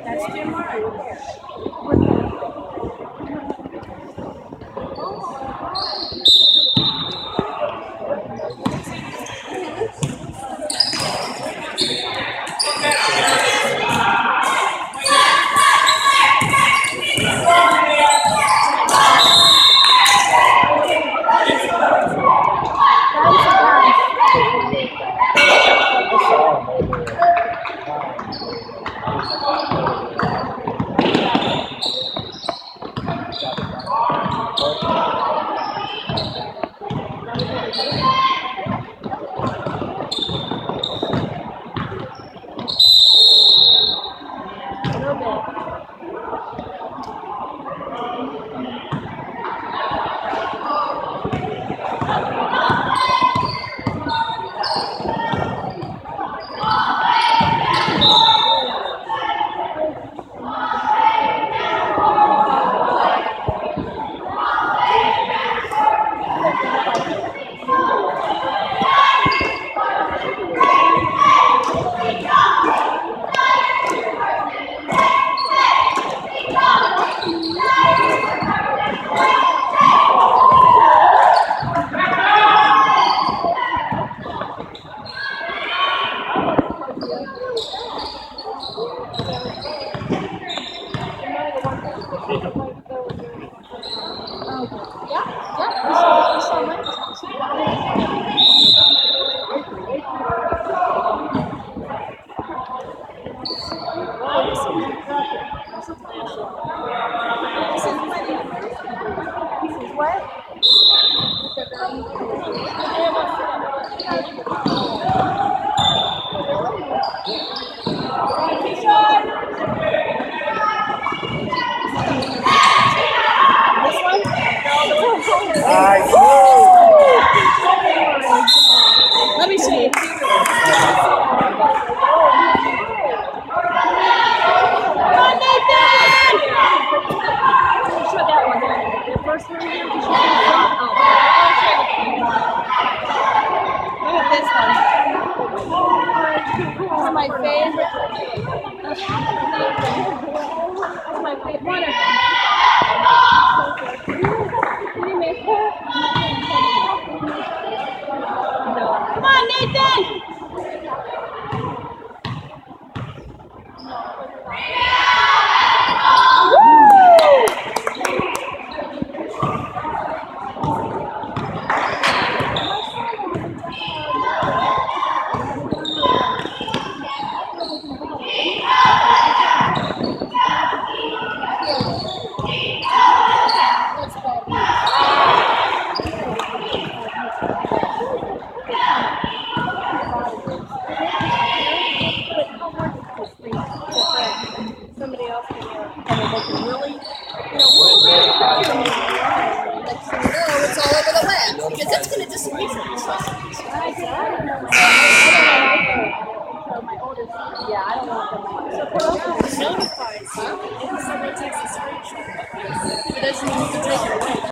That's Jim Martin. Let me see. Look at this one. This is my favorite. That's my favorite. One of them. Can you make her? No. Come on, Nathan! Somebody else can really, it's all over the web because it's going to disappear. Yeah, I don't want them on. So put up notified, huh? If somebody takes a screenshot. It doesn't need to take it away.